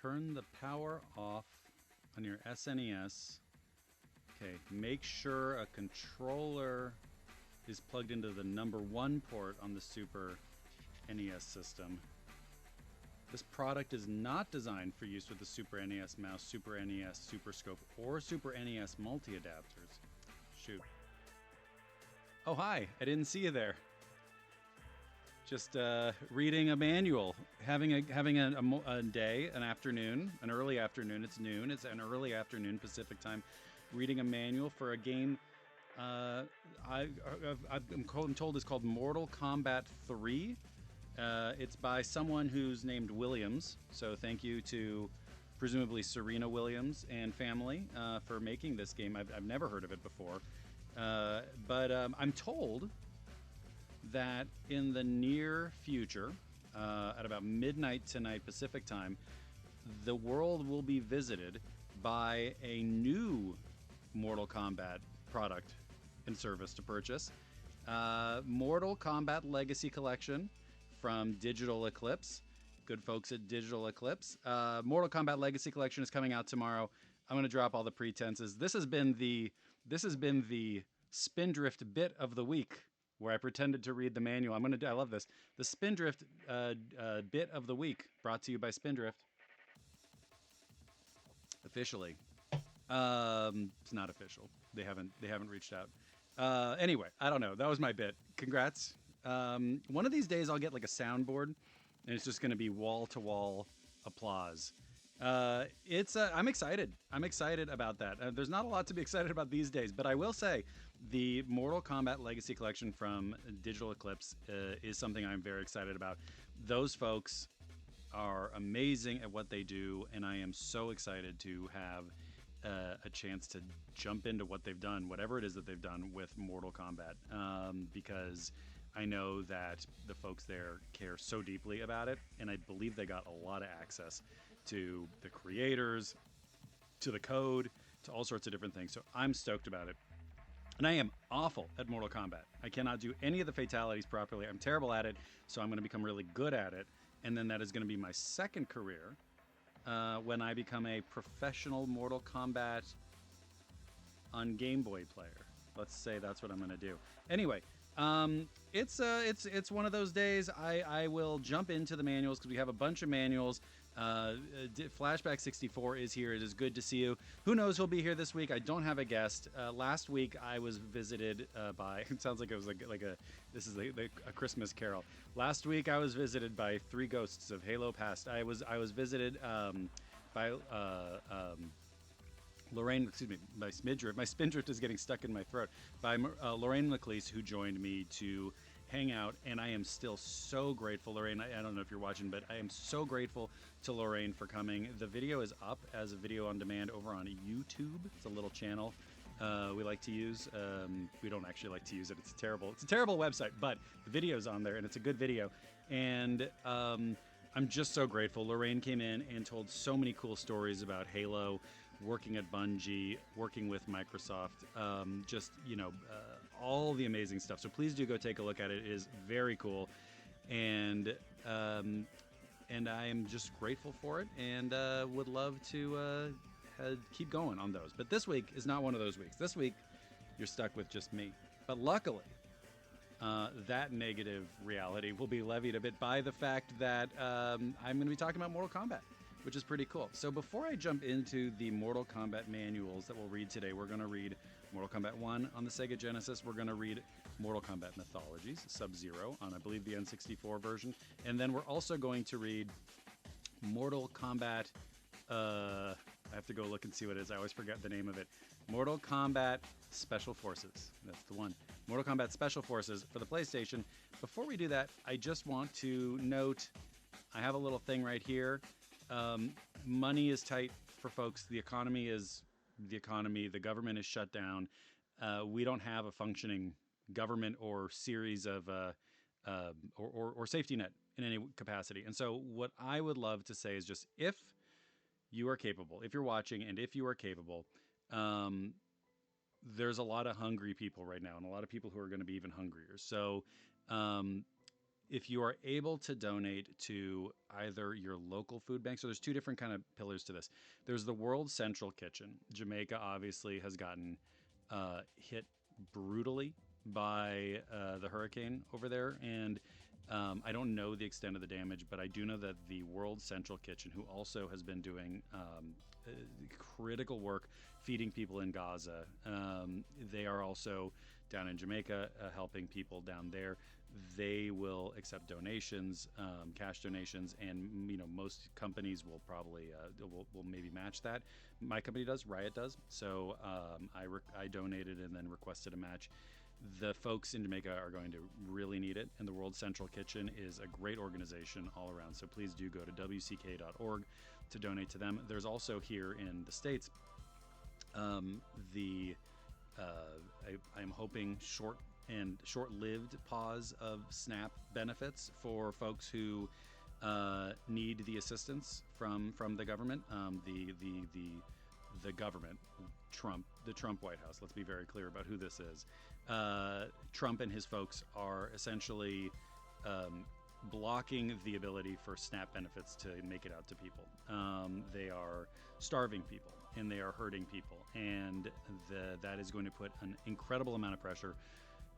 turn the power off on your SNES. Okay, make sure a controller is plugged into the number 1 port on the Super NES system. This product is not designed for use with the Super NES mouse, Super NES Super Scope, or Super NES multi-adapters. Shoot. Oh, hi. I didn't see you there. Just reading a manual, having a day, an afternoon, an early afternoon. It's noon. It's an early afternoon Pacific time. Reading a manual for a game I'm told it's called Mortal Kombat 3. It's by someone who's named Williams. So thank you to presumably Serena Williams and family for making this game. I've never heard of it before. But I'm told that in the near future, at about midnight tonight Pacific time, the world will be visited by a new Mortal Kombat product and service to purchase. Mortal Kombat Legacy Collection from Digital Eclipse. Good folks at Digital Eclipse. Mortal Kombat Legacy Collection is coming out tomorrow. I'm going to drop all the pretenses. This has been the Spindrift bit of the week, where I pretended to read the manual. I love this. The Spindrift bit of the week, brought to you by Spindrift. Officially. It's not official. They haven't reached out. Anyway, I don't know. That was my bit. Congrats. One of these days I'll get like a soundboard, and it's just going to be wall-to-wall applause. I'm excited. I'm excited about that. There's not a lot to be excited about these days, but I will say the Mortal Kombat Legacy Collection from Digital Eclipse is something I'm very excited about. Those folks are amazing at what they do, and I am so excited to have a chance to jump into what they've done, whatever it is that they've done with Mortal Kombat, because I know that the folks there care so deeply about it, and I believe they got a lot of access to the creators, to the code, to all sorts of different things. So I'm stoked about it. And I am awful at Mortal Kombat. I cannot do any of the fatalities properly. I'm terrible at it, so I'm going to become really good at it. And then that is going to be my second career when I become a professional Mortal Kombat on Game Boy player. Let's say that's what I'm going to do. Anyway, it's one of those days. I will jump into the manuals because we have a bunch of manuals. Flashback 64 is here. It is good to see you. Who knows who'll be here this week? I don't have a guest. Last week I was visited by. It sounds like it was a Christmas carol. Last week I was visited by 3 ghosts of Halo Past. I was visited by Lorraine, excuse me, my Smidrift. My Spindrift is getting stuck in my throat. By Lorraine McLeese, who joined me to hang out, and I am still so grateful, Lorraine. I don't know if you're watching, but I am so grateful to Lorraine for coming. The video is up as a video on demand over on YouTube. It's a little channel we like to use. We don't actually like to use it. It's a terrible website, but the video's on there, and it's a good video. And I'm just so grateful. Lorraine came in and told so many cool stories about Halo, working at Bungie, working with Microsoft, all the amazing stuff. So please do go take a look at it. It is very cool, and I am just grateful for it, and would love to keep going on those. But this week is not one of those weeks. This week, you're stuck with just me. But luckily, that negative reality will be levied a bit by the fact that I'm going to be talking about Mortal Kombat, which is pretty cool. So before I jump into the Mortal Kombat manuals that we'll read today, we're going to read Mortal Kombat 1 on the Sega Genesis. We're going to read Mortal Kombat Mythologies, Sub-Zero, on, I believe, the N64 version. And then we're also going to read Mortal Kombat... I have to go look and see what it is. I always forget the name of it. Mortal Kombat Special Forces. That's the one. Mortal Kombat Special Forces for the PlayStation. Before we do that, I just want to note, I have a little thing right here. Money is tight for folks. The economy. The government is shut down. We don't have a functioning government or series of or safety net in any capacity. And so what I would love to say is just, if you are capable, if you're watching and if you are capable, there's a lot of hungry people right now, and a lot of people who are going to be even hungrier. So if you are able to donate to either your local food bank, so there's two different kind of pillars to this. There's the World Central Kitchen. Jamaica obviously has gotten hit brutally by the hurricane over there, and I don't know the extent of the damage, but I do know that the World Central Kitchen, who also has been doing critical work feeding people in Gaza, they are also down in Jamaica helping people down there. They will accept donations, cash donations, and most companies will probably will maybe match that. My company does, Riot does. So I donated and then requested a match. The folks in Jamaica are going to really need it, and the World Central Kitchen is a great organization all around. So please do go to wck.org to donate to them. There's also here in the States I'm hoping short-lived pause of SNAP benefits for folks who need the assistance from the government. The government, the Trump White House. Let's be very clear about who this is. Trump and his folks are essentially blocking the ability for SNAP benefits to make it out to people. They are starving people and they are hurting people, and that is going to put an incredible amount of pressure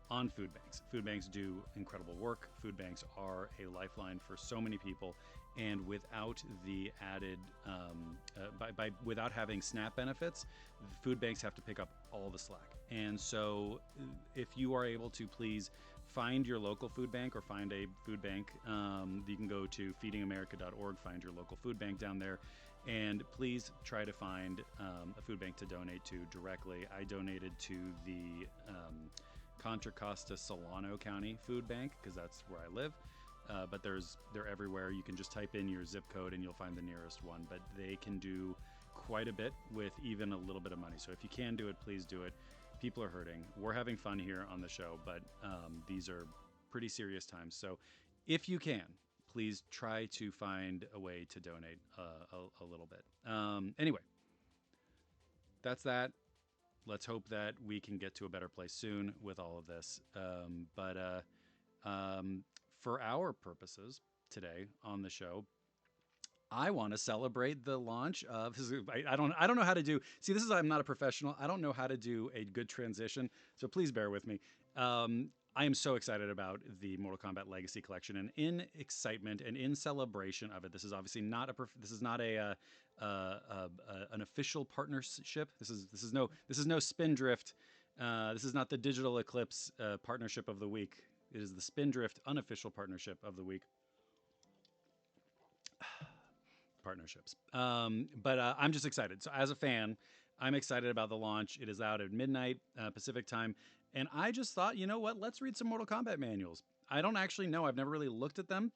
on food banks. Food banks do incredible work. Food banks are a lifeline for so many people, and without the added, without having SNAP benefits, food banks have to pick up all the slack. And so, if you are able to, please find your local food bank or find a food bank. You can go to feedingamerica.org, find your local food bank down there, and please try to find a food bank to donate to directly. I donated to the Contra Costa Solano County Food Bank because that's where I live. But they're everywhere. You can just type in your zip code and you'll find the nearest one. But they can do quite a bit with even a little bit of money. So if you can do it, please do it. People are hurting. We're having fun here on the show, but these are pretty serious times. So if you can, please try to find a way to donate a little bit. Anyway, that's that. Let's hope that we can get to a better place soon with all of this. But for our purposes today on the show, I want to celebrate the launch of. I don't know how to do. See, this is I'm not a professional. I don't know how to do a good transition. So please bear with me. I am so excited about the Mortal Kombat Legacy Collection, and in excitement and in celebration of it. This is obviously not an official partnership. This is no Spindrift. This is not the Digital Eclipse partnership of the week. It is the Spindrift unofficial partnership of the week. Partnerships. But I'm just excited. So as a fan, I'm excited about the launch. It is out at midnight Pacific time. And I just thought, you know what? Let's read some Mortal Kombat manuals. I don't actually know. I've never really looked at them.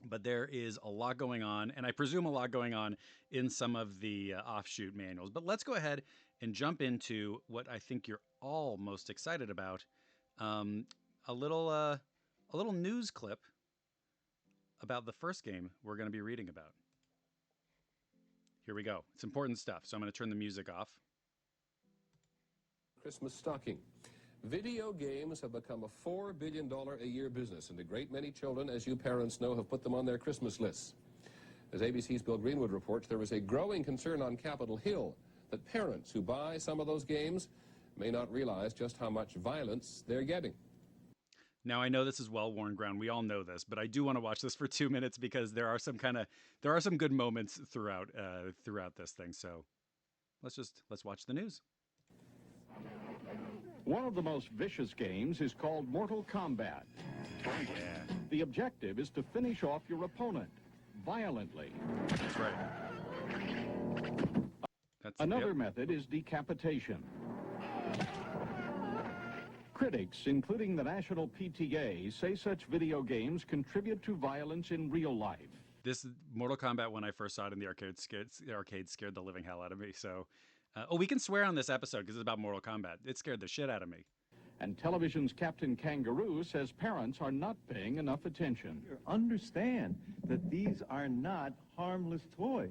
But there is a lot going on, and I presume a lot going on in some of the offshoot manuals. But let's go ahead and jump into what I think you're all most excited about. A little news clip about the first game we're going to be reading about. Here we go. It's important stuff, so I'm going to turn the music off. Christmas stocking. Video games have become a $4 billion a year business, and a great many children, as you parents know, have put them on their Christmas lists. As ABC's Bill Greenwood reports, there is a growing concern on Capitol Hill that parents who buy some of those games may not realize just how much violence they're getting. Now, I know this is well-worn ground. We all know this, but I do want to watch this for 2 minutes because there are some good moments throughout this thing. So let's watch the news. One of the most vicious games is called Mortal Kombat. Yeah. The objective is to finish off your opponent violently. That's right. Another method is decapitation. Critics, including the National PTA, say such video games contribute to violence in real life. This Mortal Kombat, when I first saw it in the arcade, scared the living hell out of me. So, we can swear on this episode because it's about Mortal Kombat. It scared the shit out of me. And television's Captain Kangaroo says parents are not paying enough attention. Understand that these are not harmless toys,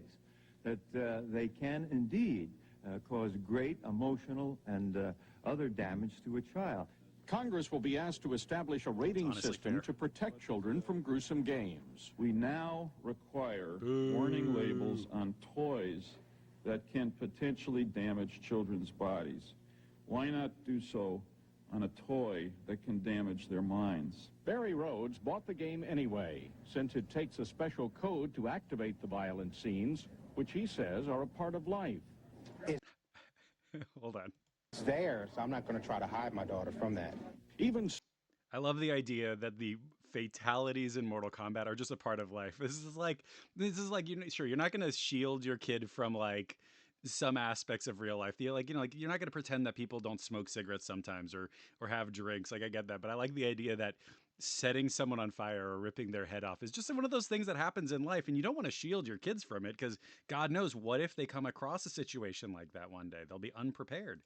that they can indeed cause great emotional and other damage to a child. Congress will be asked to establish a rating honestly system fair. to protect children from gruesome games. We now require warning labels on toys that can potentially damage children's bodies. Why not do so on a toy that can damage their minds? Barry Rhodes bought the game anyway, since it takes a special code to activate the violent scenes, which he says are a part of life. Hold on. It's there, so I'm not going to try to hide my daughter from that. Even I love the idea that the fatalities in Mortal Kombat are just a part of life. This is like sure, you're not going to shield your kid from like some aspects of real life. You're like, like you're not going to pretend that people don't smoke cigarettes sometimes or have drinks. Like I get that, but I like the idea that setting someone on fire or ripping their head off is just one of those things that happens in life, and you don't want to shield your kids from it because God knows what if they come across a situation like that one day. They'll be unprepared.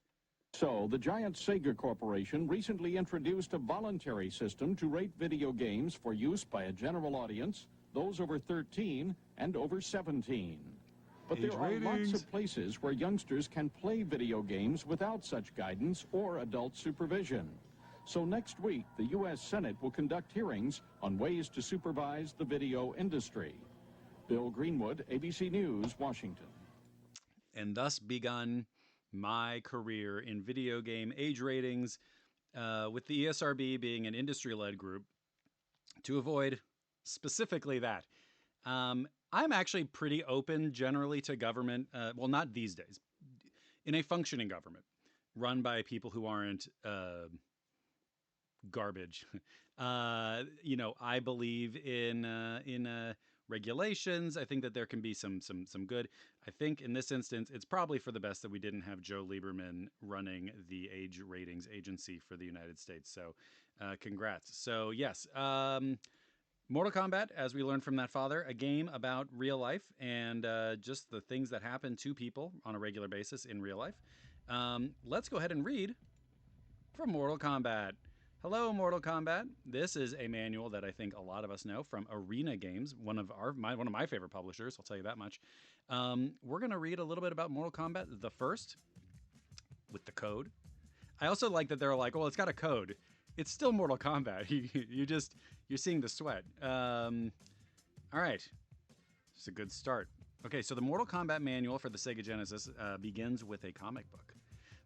so, the giant Sega Corporation recently introduced a voluntary system to rate video games for use by a general audience, those over 13 and over 17. But Age there are lots ratings. of places where youngsters can play video games without such guidance or adult supervision. So next week, the U.S. Senate will conduct hearings on ways to supervise the video industry. Bill Greenwood, ABC News, Washington. And thus begun my career in video game age ratings, with the ESRB being an industry-led group to avoid specifically that. I'm actually pretty open generally to government, well, not these days, in a functioning government run by people who aren't garbage. I believe in regulations. I think that there can be some good. I think in this instance, it's probably for the best that we didn't have Joe Lieberman running the age ratings agency for the United States. So, congrats. So yes, Mortal Kombat, as we learned from that father, a game about real life and just the things that happen to people on a regular basis in real life. Let's go ahead and read from Mortal Kombat. Hello, Mortal Kombat. This is a manual that I think a lot of us know from Arena Games, one of my favorite publishers. I'll tell you that much. We're going to read a little bit about Mortal Kombat, the first, with the code. I also like that they're like, well, it's got a code. It's still Mortal Kombat. You're seeing the sweat. All right. It's a good start. Okay, so the Mortal Kombat manual for the Sega Genesis begins with a comic book.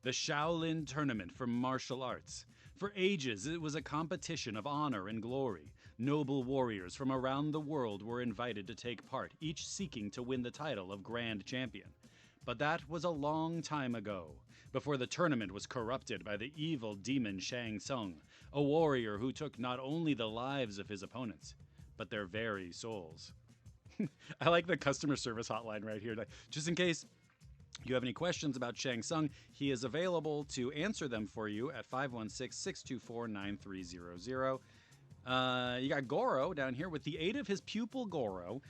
The Shaolin Tournament for Martial Arts. For ages, it was a competition of honor and glory. Noble warriors from around the world were invited to take part, each seeking to win the title of Grand Champion. But that was a long time ago, before the tournament was corrupted by the evil demon Shang Tsung, a warrior who took not only the lives of his opponents, but their very souls. I like the customer service hotline right here. Just in case you have any questions about Shang Tsung, he is available to answer them for you at 516-624-9300. You got Goro down here with the aid of his pupil Goro,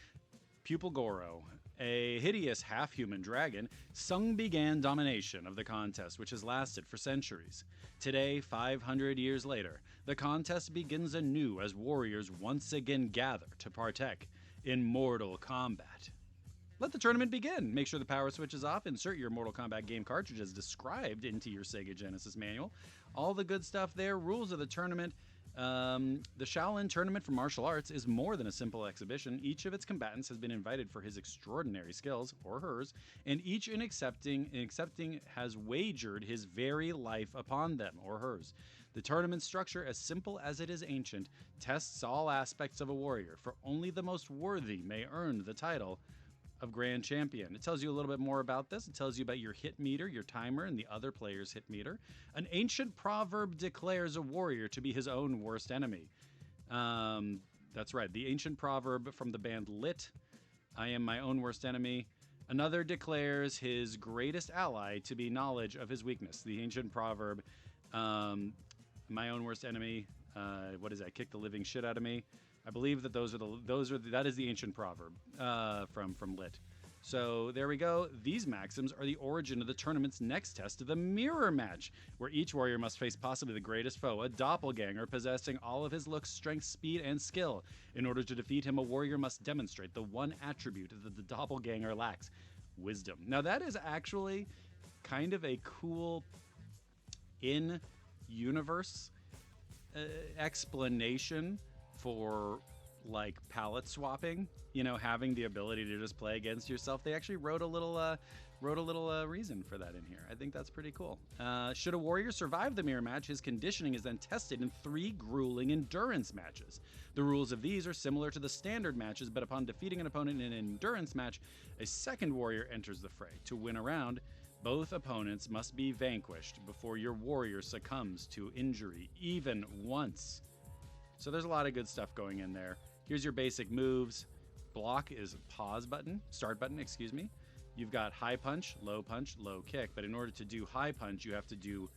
a hideous half-human dragon. Tsung began domination of the contest, which has lasted for centuries. Today, 500 years later, the contest begins anew as warriors once again gather to partake in Mortal Kombat. Let the tournament begin. Make sure the power switch is off. Insert your Mortal Kombat game cartridge as described into your Sega Genesis manual. All the good stuff there. Rules of the tournament. The Shaolin Tournament for Martial Arts is more than a simple exhibition. Each of its combatants has been invited for his extraordinary skills, or hers, and each in accepting has wagered his very life upon them, or hers. The tournament structure, as simple as it is ancient, tests all aspects of a warrior, for only the most worthy may earn the title of Grand Champion. It tells you a little bit more about this. It tells you about your hit meter, your timer, and the other player's hit meter. An ancient proverb declares a warrior to be his own worst enemy. That's right. The ancient proverb from the band Lit, I am my own worst enemy. Another declares his greatest ally to be knowledge of his weakness. The ancient proverb, my own worst enemy, what is that? Kick the living shit out of me. I believe that that is the ancient proverb from Lit. So there we go. These maxims are the origin of the tournament's next test, the mirror match, where each warrior must face possibly the greatest foe, a doppelganger possessing all of his looks, strength, speed, and skill. In order to defeat him, a warrior must demonstrate the one attribute that the doppelganger lacks: wisdom. Now that is actually kind of a cool in-universe explanation for like palette swapping, having the ability to just play against yourself. They actually wrote a little reason for that in here. I think that's pretty cool. Should a warrior survive the mirror match, his conditioning is then tested in 3 grueling endurance matches. The rules of these are similar to the standard matches, but upon defeating an opponent in an endurance match, a second warrior enters the fray. To win a round, both opponents must be vanquished before your warrior succumbs to injury, even once. So there's a lot of good stuff going in there. Here's your basic moves. Block is pause button, start button, excuse me. You've got high punch, low kick. But in order to do high punch, you have to do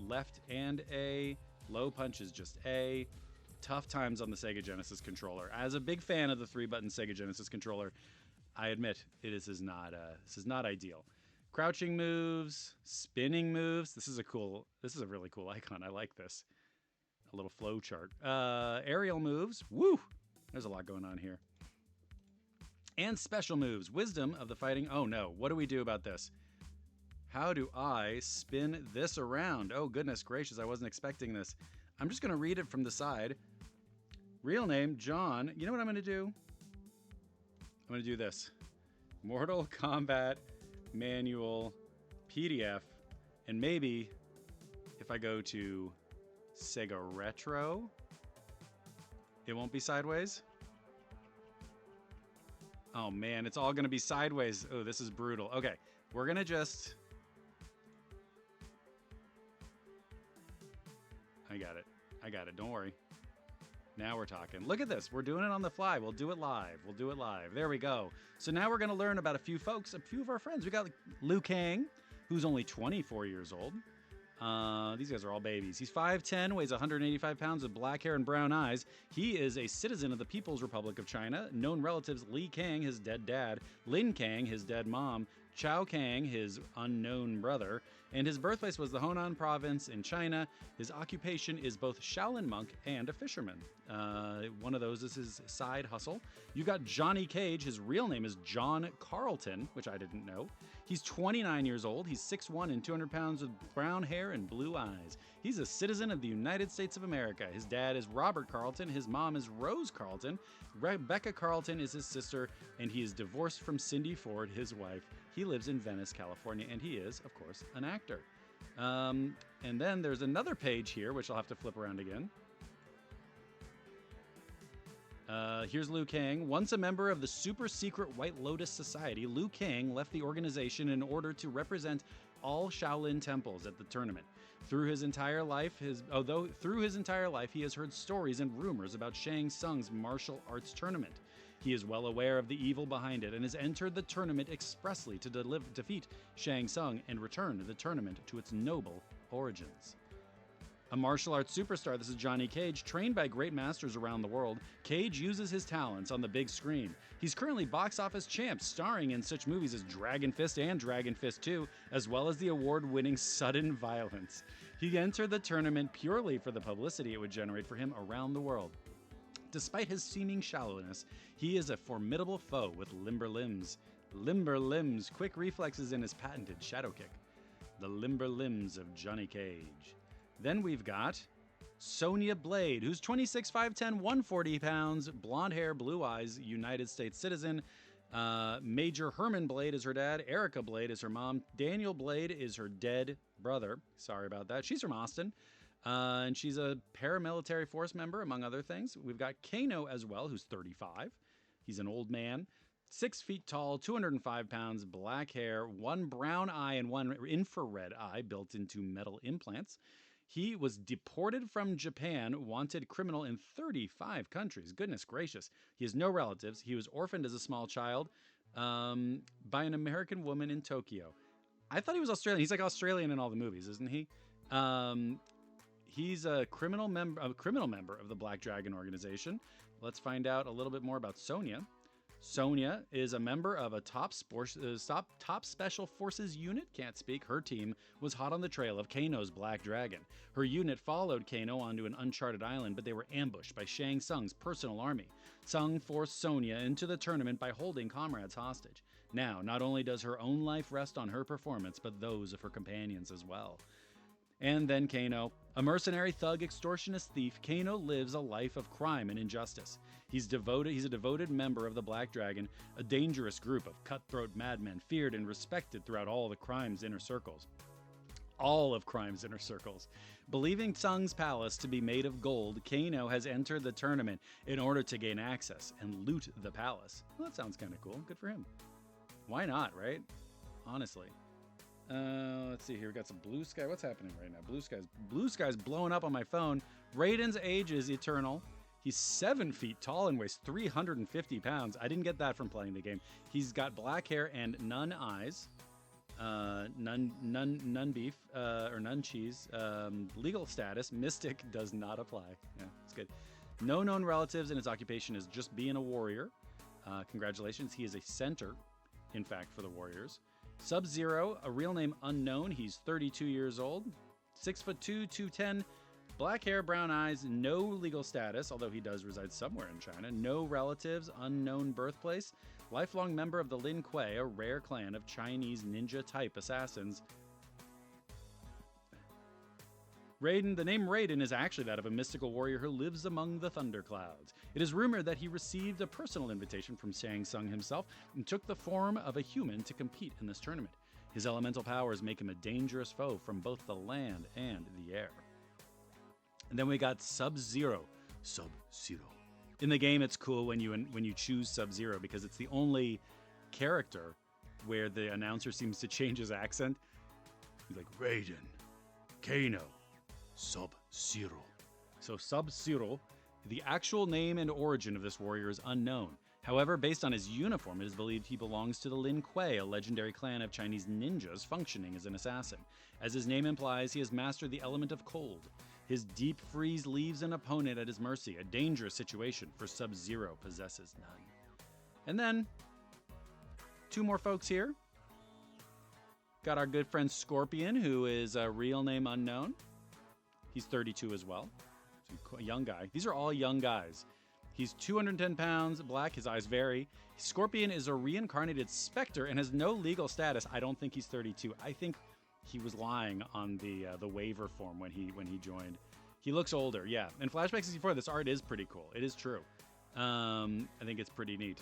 left and A. Low punch is just A. Tough times on the Sega Genesis controller. As a big fan of the 3-button Sega Genesis controller, I admit this is not ideal. Crouching moves, spinning moves. This is a really cool icon. I like this. A little flow chart. Aerial moves. Woo! There's a lot going on here. And special moves. Wisdom of the fighting. Oh no, what do we do about this? How do I spin this around? Oh goodness gracious, I wasn't expecting this. I'm just going to read it from the side. Real name, John. You know what I'm going to do? I'm going to do this. Mortal Kombat Manual PDF. And maybe if I go to Sega Retro, it won't be sideways. Oh man, it's all gonna be sideways. Oh, this is brutal. Okay, we're gonna just... I got it, don't worry. Now we're talking. Look at this, we're doing it on the fly. We'll do it live. There we go. So now we're gonna learn about a few folks, a few of our friends. We got Liu Kang, who's only 24 years old. These guys are all babies. He's 5'10", weighs 185 pounds with black hair and brown eyes. He is a citizen of the People's Republic of China. Known relatives: Li Kang, his dead dad; Lin Kang, his dead mom; Chao Kang, his unknown brother. And his birthplace was the Honan province in China. His occupation is both Shaolin monk and a fisherman. One of those is his side hustle. You've got Johnny Cage. His real name is John Carlton, which I didn't know. He's 29 years old. He's 6'1" and 200 pounds with brown hair and blue eyes. He's a citizen of the United States of America. His dad is Robert Carlton. His mom is Rose Carlton. Rebecca Carlton is his sister, and he is divorced from Cindy Ford, his wife. He lives in Venice, California, and he is, of course, an actor. And then there's another page here, which I'll have to flip around again. Here's Liu Kang. Once a member of the super secret White Lotus Society, Liu Kang left the organization in order to represent all Shaolin temples at the tournament. Through his entire life, he has heard stories and rumors about Shang Tsung's martial arts tournament. He is well aware of the evil behind it and has entered the tournament expressly to defeat Shang Tsung and return the tournament to its noble origins. A martial arts superstar, this is Johnny Cage. Trained by great masters around the world, Cage uses his talents on the big screen. He's currently box office champ, starring in such movies as Dragon Fist and Dragon Fist 2, as well as the award-winning Sudden Violence. He entered the tournament purely for the publicity it would generate for him around the world. Despite his seeming shallowness, he is a formidable foe with limber limbs. Quick reflexes, and his patented shadow kick. The limber limbs of Johnny Cage. Then we've got Sonya Blade, who's 26, 5'10", 140 pounds, blonde hair, blue eyes, United States citizen. Major Herman Blade is her dad. Erica Blade is her mom. Daniel Blade is her dead brother. Sorry about that. She's from Austin. And she's a paramilitary force member, among other things. We've got Kano as well, who's 35. He's an old man. 6 feet tall, 205 pounds, black hair, one brown eye and one infrared eye built into metal implants. He was deported from Japan, wanted criminal in 35 countries. Goodness gracious. He has no relatives. He was orphaned as a small child by an American woman in Tokyo. I thought he was Australian. He's like Australian in all the movies, isn't he? He's a criminal member of the Black Dragon organization. Let's find out a little bit more about Sonya. Sonya is a member of a top special forces unit. Can't speak. Her team was hot on the trail of Kano's Black Dragon. Her unit followed Kano onto an uncharted island, but they were ambushed by Shang Tsung's personal army. Tsung forced Sonya into the tournament by holding comrades hostage. Now, not only does her own life rest on her performance, but those of her companions as well. And then Kano. A mercenary, thug, extortionist thief, Kano lives a life of crime and injustice. He's a devoted member of the Black Dragon, a dangerous group of cutthroat madmen feared and respected throughout all of Crime's inner circles. Believing Tsung's palace to be made of gold, Kano has entered the tournament in order to gain access and loot the palace. Well, that sounds kind of cool. Good for him. Why not, right? Honestly. Let's see here. We got some blue sky. What's happening right now? Blue sky's blowing up on my phone. Raiden's age is eternal. He's 7 feet tall and weighs 350 pounds. I didn't get that from playing the game. He's got black hair and none eyes. None beef, or none cheese. Legal status, mystic does not apply. Yeah, it's good. No known relatives, and his occupation is just being a warrior. Congratulations, he is a center, in fact, for the Warriors. Sub-Zero, a real name unknown. He's 32 years old, 6'2", 210, black hair, brown eyes, no legal status, although he does reside somewhere in China. No relatives, unknown birthplace. Lifelong member of the Lin Kuei, a rare clan of Chinese ninja-type assassins. Raiden, the name Raiden is actually that of a mystical warrior who lives among the thunderclouds. It is rumored that he received a personal invitation from Shang Tsung himself and took the form of a human to compete in this tournament. His elemental powers make him a dangerous foe from both the land and the air. And then we got Sub-Zero. Sub-Zero. In the game, it's cool when you choose Sub-Zero because it's the only character where the announcer seems to change his accent. He's like, Raiden, Kano, Sub-Zero. So Sub-Zero, the actual name and origin of this warrior is unknown. However, based on his uniform, it is believed he belongs to the Lin Kuei, a legendary clan of Chinese ninjas functioning as an assassin. As his name implies, he has mastered the element of cold. His deep freeze leaves an opponent at his mercy, a dangerous situation, for Sub-Zero possesses none. And then, 2 more folks here. Got our good friend Scorpion, who is a real name unknown. He's 32 as well. A young guy. These are all young guys. He's 210 pounds, black, his eyes vary. Scorpion is a reincarnated specter and has no legal status. I don't think he's 32. I think he was lying on the waiver form when he joined. He looks older, yeah. In Flashback 64, this art is pretty cool. It is true. I think it's pretty neat.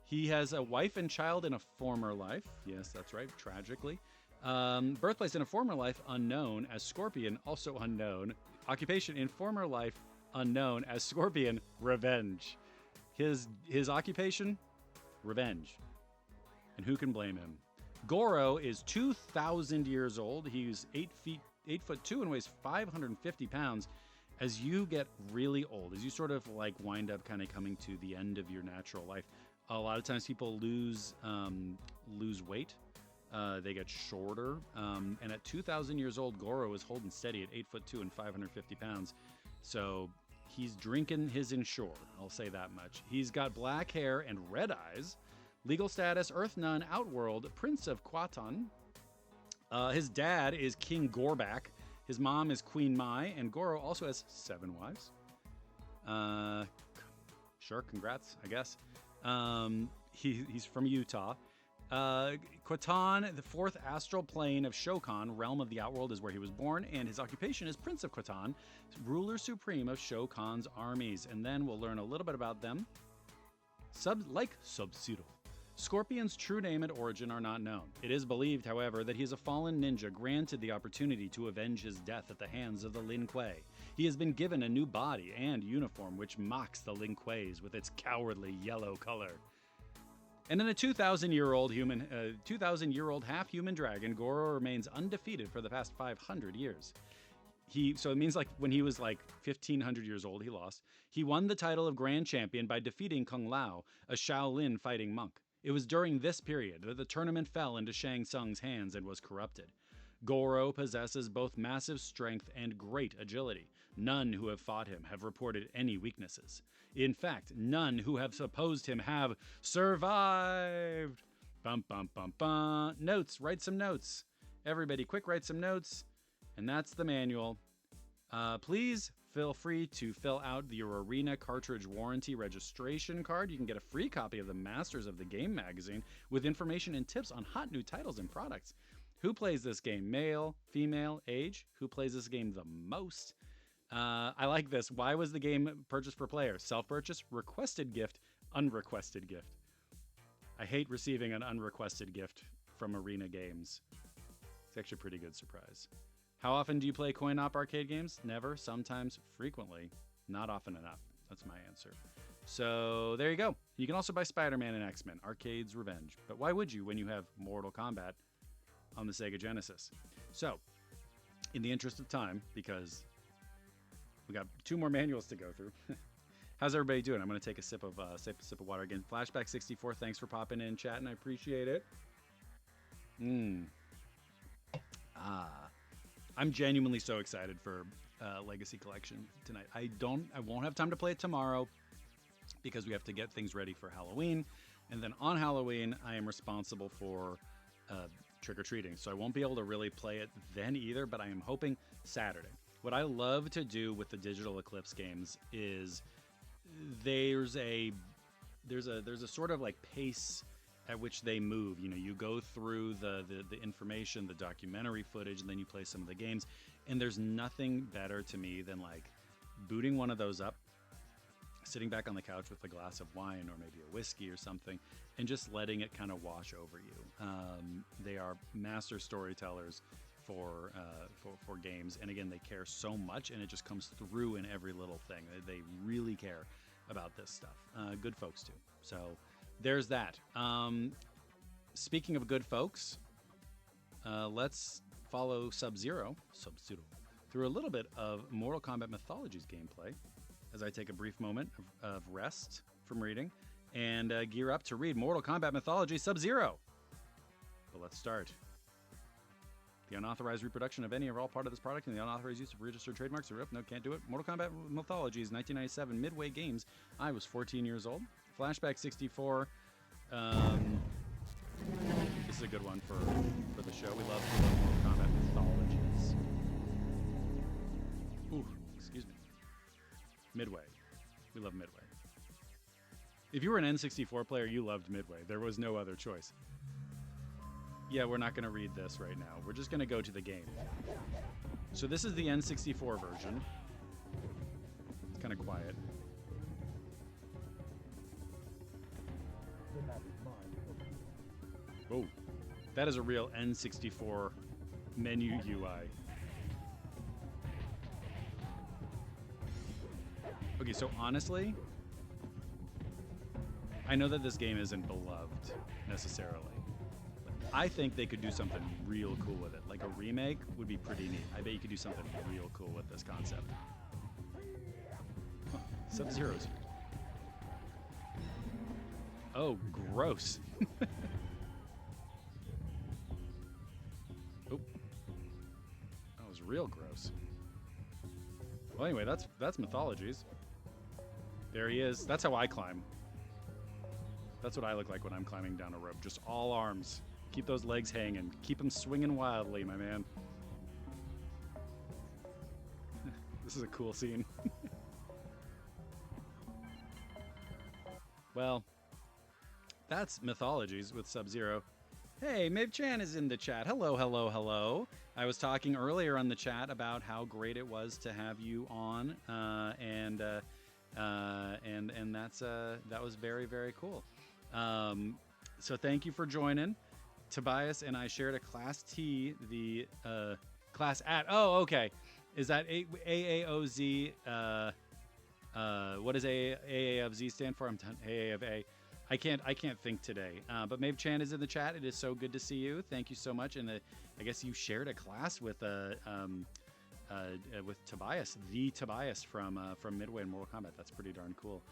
He has a wife and child in a former life. Yes, that's right, tragically. Birthplace in a former life, unknown, as Scorpion, also unknown. Occupation in former life, unknown, as Scorpion, revenge. His occupation, revenge. And who can blame him? Goro is 2,000 years old. He's 8'2" and weighs 550 pounds. As you get really old, as you sort of like wind up kind of coming to the end of your natural life, a lot of times people lose weight. They get shorter. And at 2,000 years old, Goro is holding steady at 8'2" and 550 pounds. So he's drinking his Ensure. I'll say that much. He's got black hair and red eyes. Legal status, Earth Nun, Outworld, Prince of Kwatan. His dad is King Gorbak. His mom is Queen Mai, and Goro also has 7 wives. Sure, congrats, I guess. He's from Utah. Kwatan, the 4th astral plane of Shokan, realm of the Outworld, is where he was born, and his occupation is Prince of Kwatan, ruler supreme of Shokan's armies. And then we'll learn a little bit about them. Like Sub-Zero. Scorpion's true name and origin are not known. It is believed, however, that he is a fallen ninja granted the opportunity to avenge his death at the hands of the Lin Kuei. He has been given a new body and uniform which mocks the Lin Kuei's with its cowardly yellow color. And in a 2,000-year-old half-human dragon, Goro remains undefeated for the past 500 years. So it means like when he was like 1,500 years old, he lost. He won the title of Grand Champion by defeating Kung Lao, a Shaolin fighting monk. It was during this period that the tournament fell into Shang Tsung's hands and was corrupted. Goro possesses both massive strength and great agility. None who have fought him have reported any weaknesses. In fact, none who have opposed him have survived. Bum, bum, bum, bum. Notes, write some notes. Everybody, quick, write some notes. And that's the manual. Please feel free to fill out your Arena cartridge warranty registration card. You can get a free copy of the Masters of the Game magazine with information and tips on hot new titles and products. Who plays this game? Male, female, age? Who plays this game the most? I like this. Why was the game purchased for players? Self-purchase, requested gift, unrequested gift. I hate receiving an unrequested gift from Arena Games. It's actually a pretty good surprise. How often do you play coin-op arcade games? Never, sometimes, frequently. Not often enough. That's my answer. So there you go. You can also buy Spider-Man and X-Men, Arcade's Revenge. But why would you when you have Mortal Kombat on the Sega Genesis? So, in the interest of time, because we got 2 more manuals to go through. How's everybody doing? I'm going to take a sip of water again. Flashback 64, thanks for popping in chat, and I appreciate it. I'm genuinely so excited for Legacy Collection tonight. I won't have time to play it tomorrow because we have to get things ready for Halloween, and then on Halloween I am responsible for trick-or-treating, so I won't be able to really play it then either, but I am hoping Saturday. What I love to do with the Digital Eclipse games is there's a sort of like pace at which they move. You know, you go through the information, the documentary footage, and then you play some of the games, and there's nothing better to me than like booting one of those up, sitting back on the couch with a glass of wine or maybe a whiskey or something, and just letting it kind of wash over you. They are master storytellers for games, and again, they care so much, and it just comes through in every little thing. They really care about this stuff. Good folks too. So there's that. Speaking of good folks, let's follow Sub-Zero through a little bit of Mortal Kombat Mythologies gameplay as I take a brief moment of rest from reading and gear up to read Mortal Kombat Mythologies Sub-Zero. But let's start. The unauthorized reproduction of any or all part of this product and the unauthorized use of registered trademarks or no, can't do it. Mortal Kombat Mythologies, 1997, Midway Games. I was 14 years old. Flashback 64. This is a good one for the show. We love Mortal Kombat Mythologies. Ooh, excuse me. Midway. We love Midway. If you were an N64 player, you loved Midway. There was no other choice. Yeah, we're not going to read this right now. We're just going to go to the game. So this is the N64 version. It's kind of quiet. Oh, that is a real N64 menu UI. Okay, so honestly, I know that this game isn't beloved necessarily. I think they could do something real cool with it. Like a remake would be pretty neat. I bet you could do something real cool with this concept. Huh, Sub-Zero's here. Oh, gross. Oh. That was real gross. Well, anyway, that's Mythologies. There he is. That's how I climb. That's what I look like when I'm climbing down a rope. Just all arms. Keep those legs hanging. Keep them swinging wildly, my man. This is a cool scene. Well, that's Mythologies with Sub-Zero. Hey, Miv Chan is in the chat. Hello, hello, hello. I was talking earlier on the chat about how great it was to have you on, and that was very, very cool. So thank you for joining. Tobias and I shared a Class T, the Class at. Oh, okay. Is that AAOZ? What does AA of Z stand for? I'm done. AA of A. I can't think today. But Maeve Chan is in the chat. It is so good to see you. Thank you so much. And I guess you shared a class with Tobias, the Tobias from Midway and Mortal Kombat. That's pretty darn cool.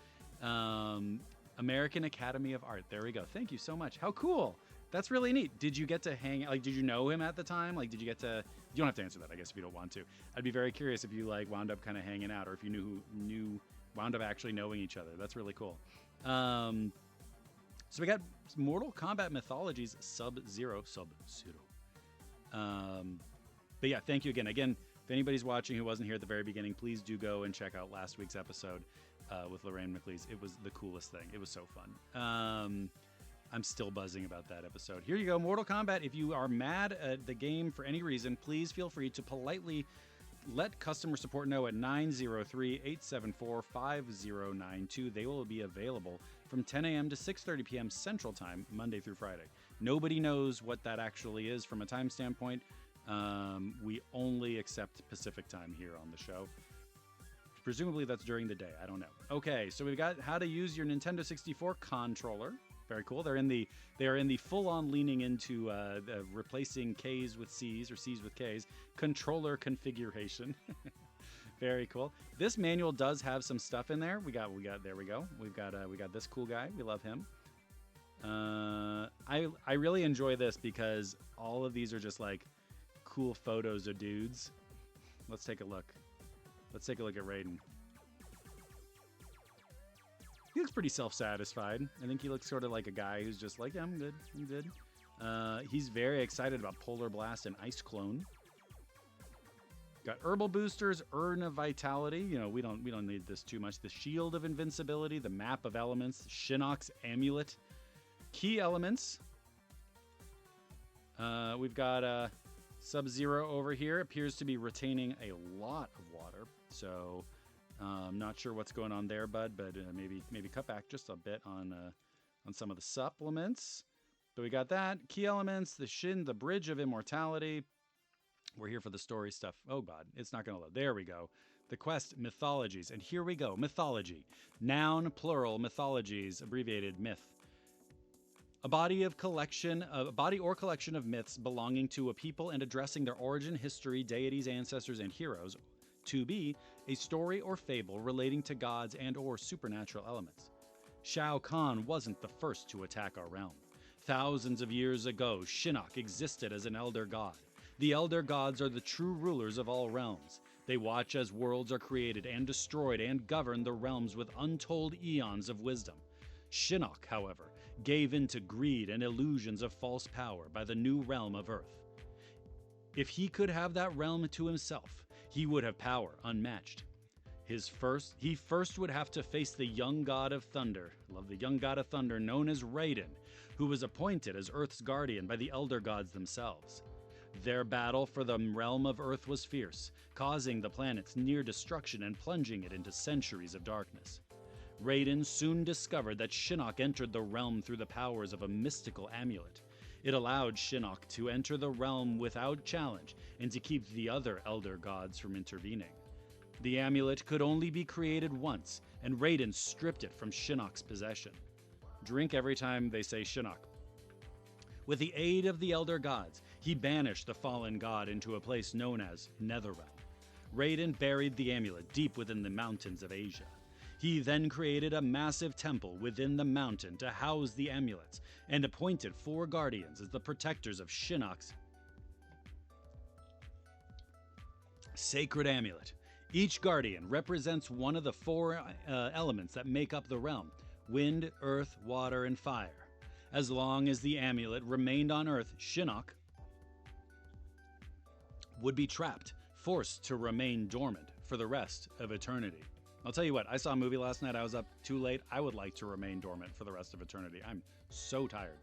American Academy of Art. There we go. Thank you so much. How cool. That's really neat. Did you get to hang, like, did you know him at the time? Like, did you get to, you don't have to answer that, I guess, if you don't want to. I'd be very curious if you, like, wound up kind of hanging out or if you wound up actually knowing each other. That's really cool. So we got Mortal Kombat Mythologies Sub-Zero. But yeah, thank you again. Again, if anybody's watching who wasn't here at the very beginning, please do go and check out last week's episode with Lorraine McLeese. It was the coolest thing. It was so fun. I'm still buzzing about that episode. Here you go, Mortal Kombat. If you are mad at the game for any reason, please feel free to politely let customer support know at 903-874-5092. They will be available from 10 a.m. to 6:30 p.m. Central Time, Monday through Friday. Nobody knows what that actually is from a time standpoint. We only accept Pacific Time here on the show. Presumably that's during the day. I don't know. Okay, so we've got how to use your Nintendo 64 controller. Very cool. They are in the full-on leaning into replacing K's with C's or C's with K's controller configuration. Very cool. This manual does have some stuff in there. We got there we go. We got this cool guy. We love him. I really enjoy this because all of these are just like cool photos of dudes. Let's take a look. Let's take a look at Raiden. He looks pretty self-satisfied. I think he looks sort of like a guy who's just like, yeah, I'm good. I'm good. He's very excited about Polar Blast and Ice Clone. Got Herbal Boosters, Urn of Vitality. You know, we don't need this too much. The Shield of Invincibility, the Map of Elements, Shinnok's Amulet, Key Elements. We've got Sub-Zero over here. Appears to be retaining a lot of water. So, I'm not sure what's going on there, bud, but maybe cut back just a bit on some of the supplements. But we got that. Key Elements, the Shin, the Bridge of Immortality. We're here for the story stuff. Oh, God, it's not going to load. There we go. The quest, Mythologies. And here we go. Mythology. Noun, plural, mythologies, abbreviated myth. A body or collection of myths belonging to a people and addressing their origin, history, deities, ancestors, and heroes. To be a story or fable relating to gods and or supernatural elements. Shao Kahn wasn't the first to attack our realm. Thousands of years ago, Shinnok existed as an elder god. The elder gods are the true rulers of all realms. They watch as worlds are created and destroyed and govern the realms with untold eons of wisdom. Shinnok, however, gave in to greed and illusions of false power by the new realm of Earth. If he could have that realm to himself, he would have power unmatched. He first would have to face the young god of thunder, love the young god of thunder known as Raiden, who was appointed as Earth's guardian by the elder gods themselves. Their battle for the realm of Earth was fierce, causing the planet's near destruction and plunging it into centuries of darkness. Raiden soon discovered that Shinnok entered the realm through the powers of a mystical amulet. It allowed Shinnok to enter the realm without challenge and to keep the other elder gods from intervening. The amulet could only be created once, and Raiden stripped it from Shinnok's possession. Drink every time they say Shinnok. With the aid of the elder gods, he banished the fallen god into a place known as Netherrealm. Raiden buried the amulet deep within the mountains of Asia. He then created a massive temple within the mountain to house the amulets and appointed 4 guardians as the protectors of Shinnok's sacred amulet. Each guardian represents one of the 4 elements that make up the realm: wind, earth, water, and fire. As long as the amulet remained on Earth, Shinnok would be trapped, forced to remain dormant for the rest of eternity. I'll tell you what, I saw a movie last night. I was up too late. I would like to remain dormant for the rest of eternity. I'm so tired.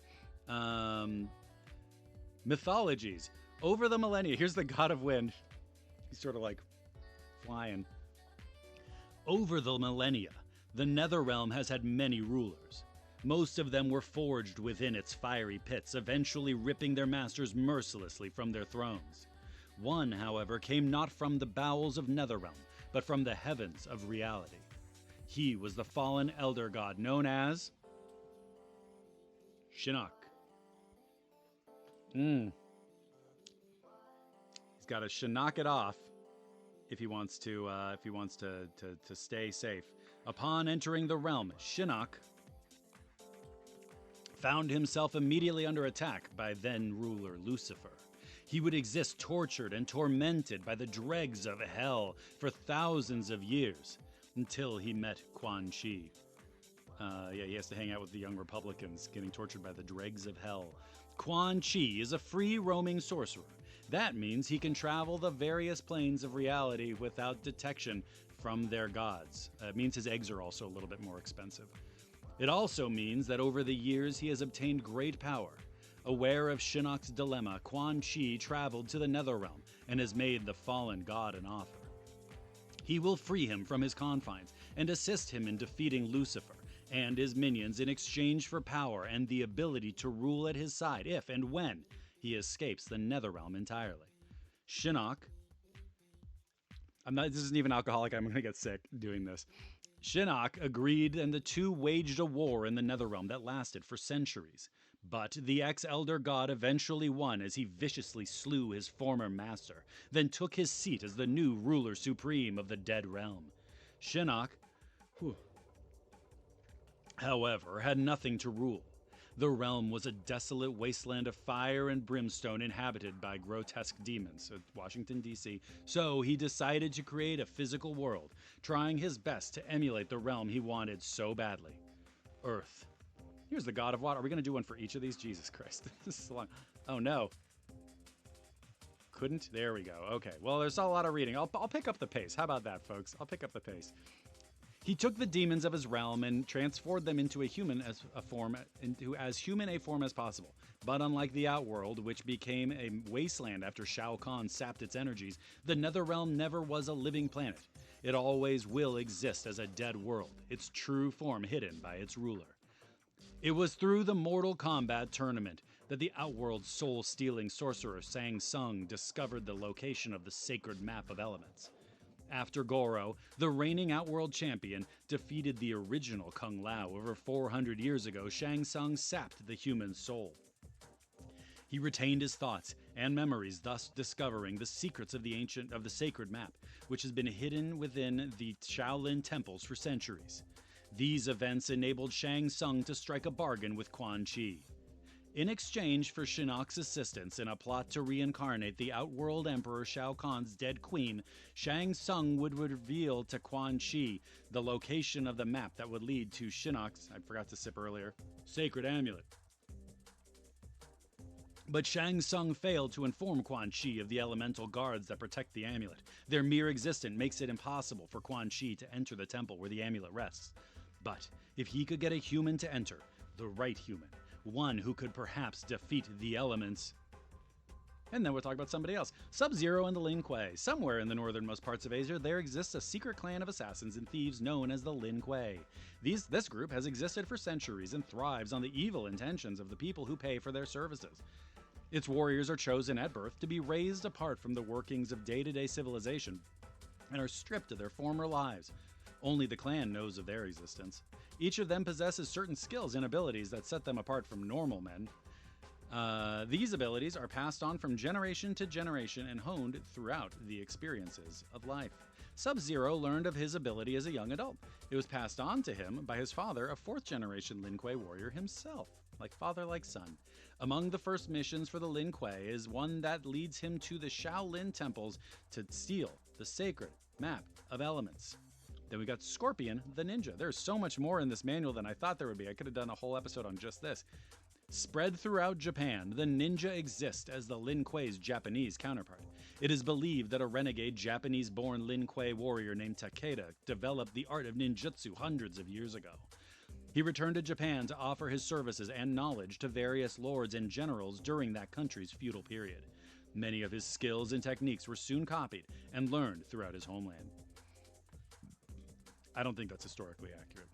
Mythologies. Over the millennia. Here's the god of wind. He's sort of like flying. Over the millennia, the Netherrealm has had many rulers. Most of them were forged within its fiery pits, eventually ripping their masters mercilessly from their thrones. One, however, came not from the bowels of Netherrealm, but from the heavens of reality. He was the fallen elder god known as Shinnok. He's got to Shinnok it off if he wants to stay safe. Upon entering the realm, Shinnok found himself immediately under attack by then ruler Lucifer. He would exist tortured and tormented by the dregs of hell for thousands of years until he met Quan Chi. He has to hang out with the young Republicans getting tortured by the dregs of hell. Quan Chi is a free-roaming sorcerer. That means he can travel the various planes of reality without detection from their gods. It means his eggs are also a little bit more expensive. It also means that over the years he has obtained great power. Aware of Shinnok's dilemma, Quan Chi traveled to the Netherrealm and has made the fallen god an offer. He will free him from his confines and assist him in defeating Lucifer and his minions in exchange for power and the ability to rule at his side if and when he escapes the Netherrealm entirely. Shinnok, this isn't even alcoholic, I'm going to get sick doing this. Shinnok agreed and the two waged a war in the Netherrealm that lasted for centuries. But the ex-elder god eventually won as he viciously slew his former master, then took his seat as the new ruler supreme of the Dead Realm. Shinnok, however, had nothing to rule. The realm was a desolate wasteland of fire and brimstone inhabited by grotesque demons, Washington, D.C., so he decided to create a physical world, trying his best to emulate the realm he wanted so badly. Earth. Here's the god of water. Are we going to do one for each of these? Jesus Christ. This is long. Oh, no. Couldn't? There we go. Okay. Well, there's a lot of reading. I'll pick up the pace. How about that, folks? I'll pick up the pace. He took the demons of his realm and transformed them into as human a form as possible. But unlike the Outworld, which became a wasteland after Shao Kahn sapped its energies, the Netherrealm never was a living planet. It always will exist as a dead world, its true form hidden by its ruler. It was through the Mortal Kombat tournament that the Outworld's soul-stealing sorcerer Shang Tsung discovered the location of the sacred map of elements. After Goro, the reigning Outworld champion, defeated the original Kung Lao over 400 years ago, Shang Tsung sapped the human soul. He retained his thoughts and memories, thus discovering the secrets of the sacred map, which has been hidden within the Shaolin temples for centuries. These events enabled Shang Tsung to strike a bargain with Quan Chi. In exchange for Shinnok's assistance in a plot to reincarnate the Outworld Emperor Shao Kahn's dead queen, Shang Tsung would reveal to Quan Chi the location of the map that would lead to Shinnok's, I forgot to sip earlier, sacred amulet. But Shang Tsung failed to inform Quan Chi of the elemental guards that protect the amulet. Their mere existence makes it impossible for Quan Chi to enter the temple where the amulet rests. But if he could get a human to enter, the right human, one who could perhaps defeat the elements. And then we'll talk about somebody else. Sub-Zero and the Lin Kuei. Somewhere in the northernmost parts of Asia, there exists a secret clan of assassins and thieves known as the Lin Kuei. This group has existed for centuries and thrives on the evil intentions of the people who pay for their services. Its warriors are chosen at birth to be raised apart from the workings of day-to-day civilization and are stripped of their former lives. Only the clan knows of their existence. Each of them possesses certain skills and abilities that set them apart from normal men. These abilities are passed on from generation to generation and honed throughout the experiences of life. Sub-Zero learned of his ability as a young adult. It was passed on to him by his father, a fourth-generation Lin Kuei warrior himself. Like father, like son. Among the first missions for the Lin Kuei is one that leads him to the Shaolin temples to steal the sacred map of elements. Then we got Scorpion, the ninja. There's so much more in this manual than I thought there would be. I could have done a whole episode on just this. Spread throughout Japan, the ninja exists as the Lin Kuei's Japanese counterpart. It is believed that a renegade Japanese-born Lin Kuei warrior named Takeda developed the art of ninjutsu hundreds of years ago. He returned to Japan to offer his services and knowledge to various lords and generals during that country's feudal period. Many of his skills and techniques were soon copied and learned throughout his homeland. I don't think that's historically accurate.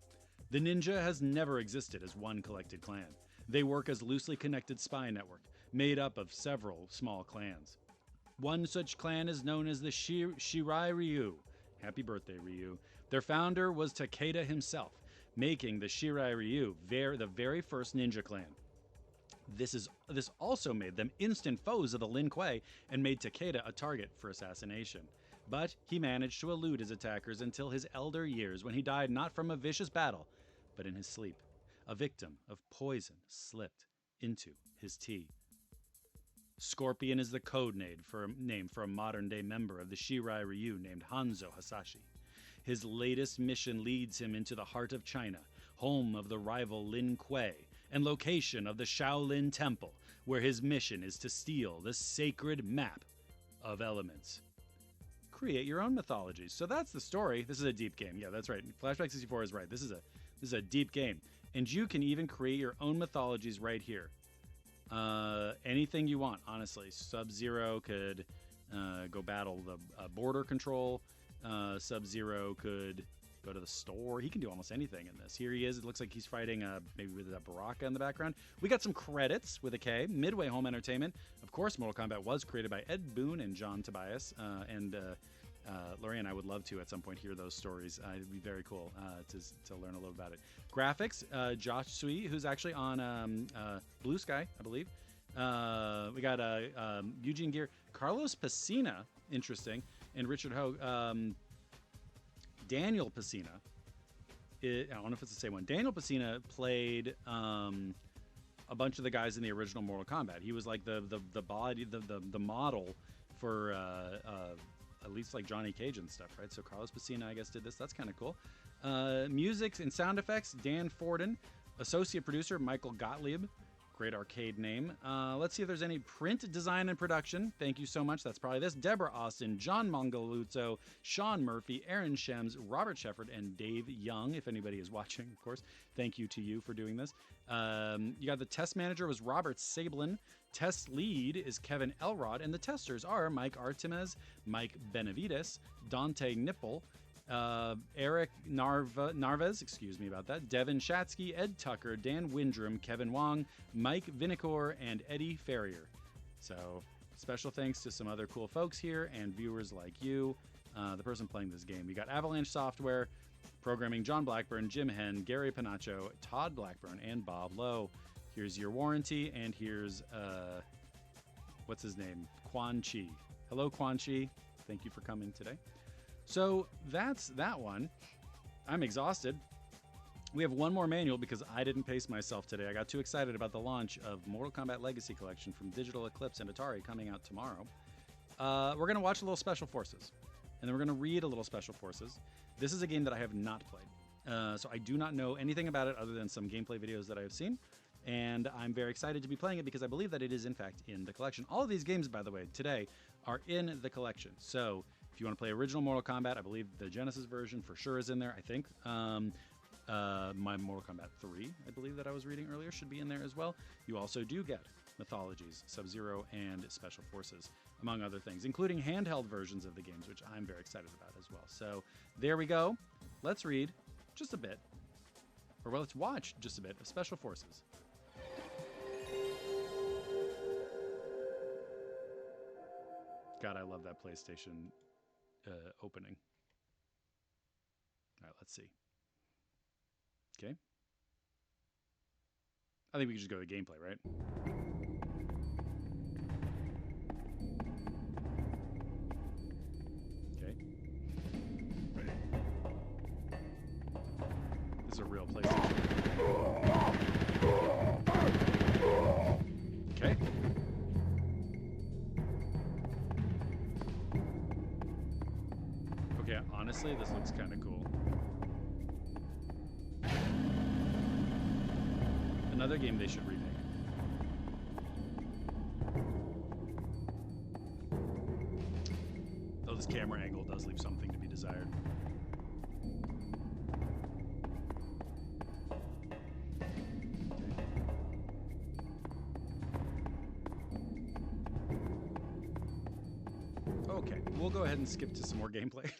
The ninja has never existed as one collected clan. They work as loosely connected spy network, made up of several small clans. One such clan is known as the Shirai Ryu. Happy birthday, Ryu. Their founder was Takeda himself, making the Shirai Ryu the very first ninja clan. This also made them instant foes of the Lin Kuei and made Takeda a target for assassination. But he managed to elude his attackers until his elder years when he died not from a vicious battle, but in his sleep. A victim of poison slipped into his tea. Scorpion is the code name for a modern-day member of the Shirai Ryu named Hanzo Hasashi. His latest mission leads him into the heart of China, home of the rival Lin Kuei, and location of the Shaolin Temple, where his mission is to steal the sacred map of elements. Create your own mythologies. So that's the story. This is a deep game. Yeah, that's right. Flashback 64 is right. This is a deep game. And you can even create your own mythologies right here. Anything you want, honestly. Sub-Zero could go battle the border control. Sub-Zero could go to the store. He can do almost anything in this. Here he is. It looks like he's fighting maybe with a Baraka in the background. We got some credits with a K. Midway Home Entertainment. Of course, Mortal Kombat was created by Ed Boon and John Tobias. And Lori and I would love to at some point hear those stories. It'd be very cool to learn a little about it. Graphics, Josh Sui, who's actually on Blue Sky, I believe. We got Eugene Gear, Carlos Pacina, interesting, and Richard Hogue. Daniel Pacina, I don't know if it's the same one. Daniel Pacina played a bunch of the guys in the original Mortal Kombat. He was like the body, the model for at least like Johnny Cage and stuff, right? So Carlos Pacina, I guess, did this. That's kind of cool. Music and sound effects, Dan Forden. Associate producer, Michael Gottlieb. Great arcade name. Let's see if there's any print design and production. Thank you so much. That's probably this. Deborah Austin, John Mongaluzzo, Sean Murphy, Aaron Shems, Robert Shefford, and Dave Young, if anybody is watching, of course. Thank you to you for doing this. You got the test manager was Robert Sablin. Test lead is Kevin Elrod. And the testers are Mike Artemis, Mike Benavides, Dante Nipple, Eric Narvez, excuse me about that, Devin Shatsky, Ed Tucker, Dan Windrum, Kevin Wong, Mike Vinicor, and Eddie Ferrier. So special thanks to some other cool folks here and viewers like you, the person playing this game. We got Avalanche Software, programming John Blackburn, Jim Henn, Gary Panaccio, Todd Blackburn, and Bob Lowe. Here's your warranty, and here's, what's his name? Quan Chi. Hello, Quan Chi. Thank you for coming today. So that's that one. I'm exhausted. We have one more manual because I didn't pace myself today. I got too excited about the launch of Mortal Kombat Legacy Collection from Digital Eclipse and Atari coming out tomorrow. We're going to watch a little Special Forces, and then we're going to read a little Special Forces. This is a game that I have not played, so I do not know anything about it other than some gameplay videos that I have seen, and I'm very excited to be playing it because I believe that it is, in fact, in the collection. All of these games, by the way, today are in the collection, so if you want to play original Mortal Kombat, I believe the Genesis version for sure is in there, I think. My Mortal Kombat 3, I believe that I was reading earlier, should be in there as well. You also do get Mythologies, Sub-Zero, and Special Forces, among other things, including handheld versions of the games, which I'm very excited about as well. So there we go. Let's read just a bit, or well, let's watch just a bit of Special Forces. God, I love that PlayStation opening. All right, let's see. Okay. I think we can just go to gameplay, right? Okay. This is a real place. Okay. Okay, honestly, this looks kind of cool. Another game they should remake. Though this camera angle does leave something to be desired. Okay, we'll go ahead and skip to some more gameplay.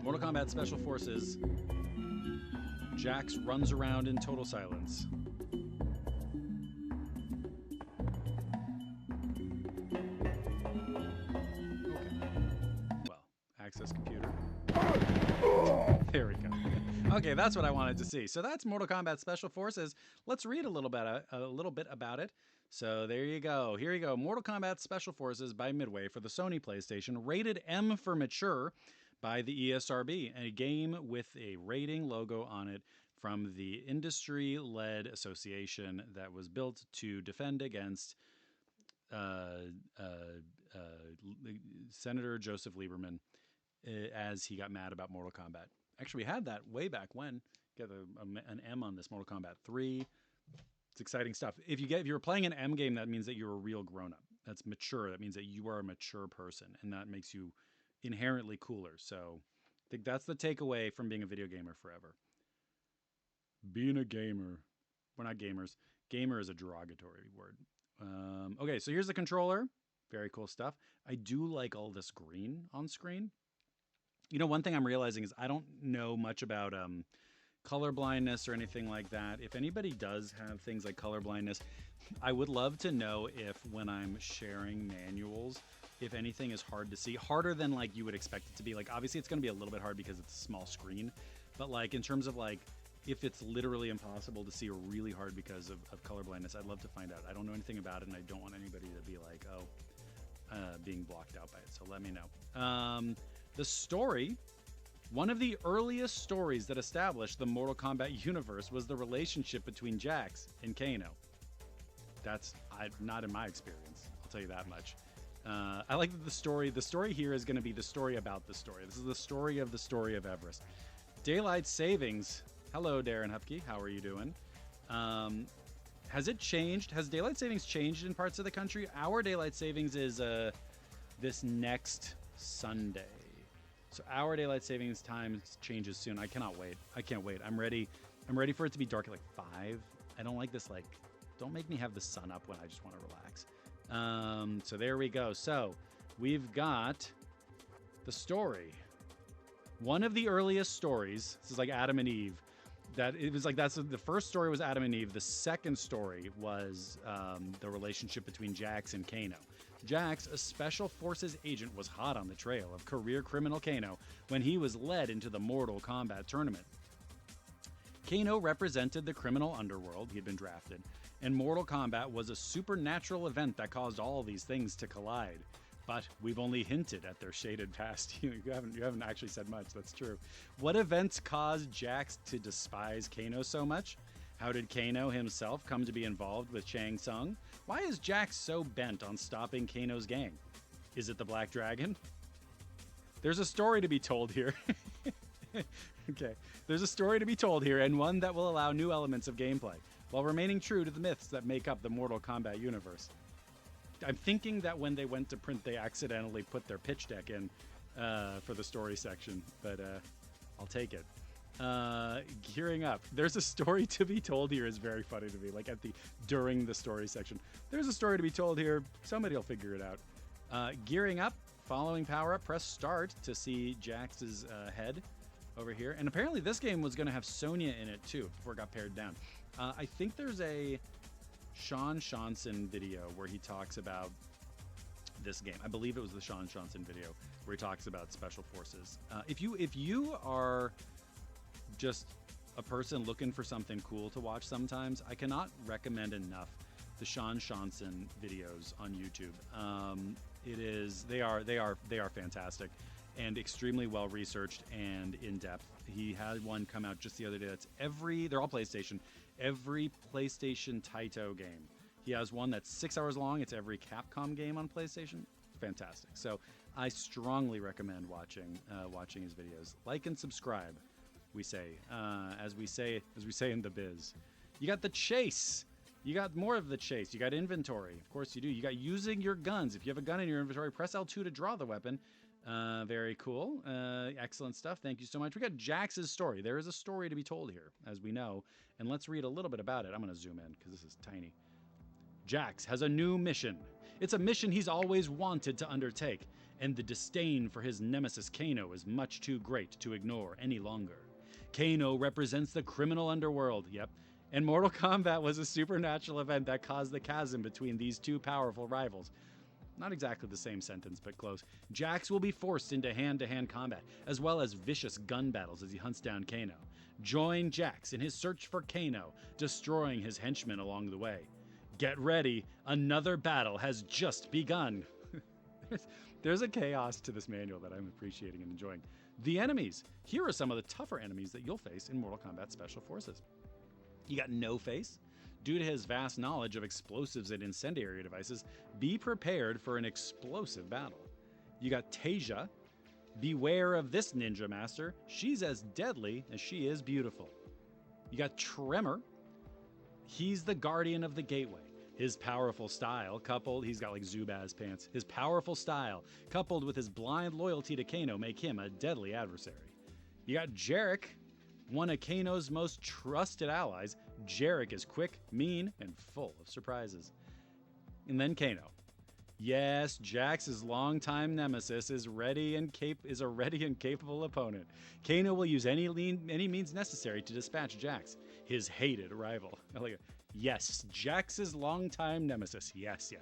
Mortal Kombat Special Forces. Jax runs around in total silence. Okay. Well, access computer. There we go. Okay, that's what I wanted to see. So that's Mortal Kombat Special Forces. Let's read a little bit about it. So there you go. Here you go. Mortal Kombat Special Forces by Midway for the Sony PlayStation. Rated M for mature by the ESRB, a game with a rating logo on it from the industry-led association that was built to defend against Senator Joseph Lieberman as he got mad about Mortal Kombat. Actually, we had that way back when. Got an M on this, Mortal Kombat 3. It's exciting stuff. If you're playing an M game, that means that you're a real grown-up. That's mature. That means that you are a mature person, and that makes you inherently cooler. So think that's the takeaway from being a video gamer forever. Being a gamer. We're not gamers. Gamer is a derogatory word. Okay, so here's the controller. Very cool stuff. I do like all this green on screen. You know, one thing I'm realizing is I don't know much about color blindness or anything like that. If anybody does have things like color blindness, I would love to know if when I'm sharing manuals, if anything is hard to see, harder than like you would expect it to be. Like, obviously it's going to be a little bit hard because it's a small screen, but like in terms of like, if it's literally impossible to see or really hard because of color blindness, I'd love to find out. I don't know anything about it, and I don't want anybody to be like, being blocked out by it. So let me know. The story, one of the earliest stories that established the Mortal Kombat universe was the relationship between Jax and Kano. That's not in my experience. I'll tell you that much. I like that the story here is going to be the story about the story. This is the story of Everest. Daylight savings. Hello, Darren Hupke. How are you doing? Has it changed? Has daylight savings changed in parts of the country? Our daylight savings is this next Sunday. So our daylight savings time changes soon. I cannot wait. I can't wait. I'm ready for it to be dark at like 5. I don't like this, like, don't make me have the sun up when I just want to relax. So there we go. So we've got the story. One of the earliest stories, this is like Adam and Eve, that it was like, that's the first story was Adam and Eve. The second story was the relationship between Jax and Kano. Jax, a special forces agent, was hot on the trail of career criminal Kano when he was led into the Mortal Kombat tournament. Kano represented the criminal underworld. He had been drafted, and Mortal Kombat was a supernatural event that caused all these things to collide. But we've only hinted at their shaded past. You haven't actually said much. That's true. What events caused Jax to despise Kano so much? How did Kano himself come to be involved with Shang Tsung? Why is Jax so bent on stopping Kano's gang? Is it the Black Dragon? There's a story to be told here. Okay. There's a story to be told here, and one that will allow new elements of gameplay, while remaining true to the myths that make up the Mortal Kombat universe. I'm thinking that when they went to print, they accidentally put their pitch deck in for the story section, but I'll take it. Gearing up. There's a story to be told here is very funny to me. Like during the story section, there's a story to be told here. Somebody will figure it out. Gearing up. Following power up. Press start to see Jax's head over here. And apparently this game was going to have Sonya in it too before it got pared down. I think there's a Sean Johnson video where he talks about this game. I believe it was the Sean Johnson video where he talks about special forces. If you are just a person looking for something cool to watch sometimes, I cannot recommend enough the Sean Johnson videos on YouTube. They are fantastic and extremely well researched and in depth. He had one come out just the other day. They're all PlayStation. Every PlayStation Taito game. He has one that's 6 hours long. It's every Capcom game on PlayStation. Fantastic. So I strongly recommend watching his videos. Like and subscribe, we say, as we say in the biz. You got the chase. You got more of the chase. You got inventory. Of course you do. You got using your guns. If you have a gun in your inventory, press L2 to draw the weapon. Very cool. Excellent stuff. Thank you so much. We got Jax's story. There is a story to be told here, as we know. And let's read a little bit about it. I'm going to zoom in because this is tiny. Jax has a new mission. It's a mission he's always wanted to undertake, and the disdain for his nemesis Kano is much too great to ignore any longer. Kano represents the criminal underworld, yep, and Mortal Kombat was a supernatural event that caused the chasm between these two powerful rivals. Not exactly the same sentence, but close. Jax will be forced into hand-to-hand combat, as well as vicious gun battles as he hunts down Kano. Join Jax in his search for Kano, destroying his henchmen along the way. Get ready, another battle has just begun. There's a chaos to this manual that I'm appreciating and enjoying. The enemies. Here are some of the tougher enemies that you'll face in Mortal Kombat Special Forces. You got No Face. Due to his vast knowledge of explosives and incendiary devices, be prepared for an explosive battle. You got Tasia. Beware of this ninja master. She's as deadly as she is beautiful. You got Tremor. He's the guardian of the gateway. His powerful style, he's got like Zubaz pants. His powerful style, coupled with his blind loyalty to Kano, make him a deadly adversary. You got Jarek, one of Kano's most trusted allies. Jarek is quick, mean, and full of surprises. And then Kano. Yes, Jax's longtime nemesis is a ready and capable opponent. Kano will use any means necessary to dispatch Jax, his hated rival. Yes, Jax's longtime nemesis. Yes.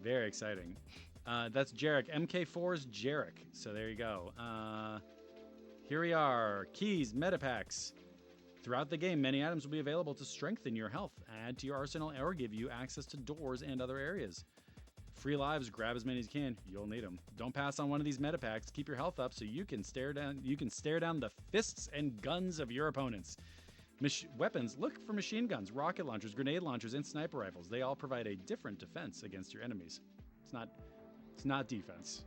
Very exciting. That's Jarek. MK4's Jarek. So there you go. Here we are. Keys, metapacks. Throughout the game, many items will be available to strengthen your health, add to your arsenal, or give you access to doors and other areas. Free lives, grab as many as you can. You'll need them. Don't pass on one of these metapacks. Keep your health up so you can stare down the fists and guns of your opponents. Weapons, look for machine guns, rocket launchers, grenade launchers, and sniper rifles. They all provide a different defense against your enemies. It's not defense.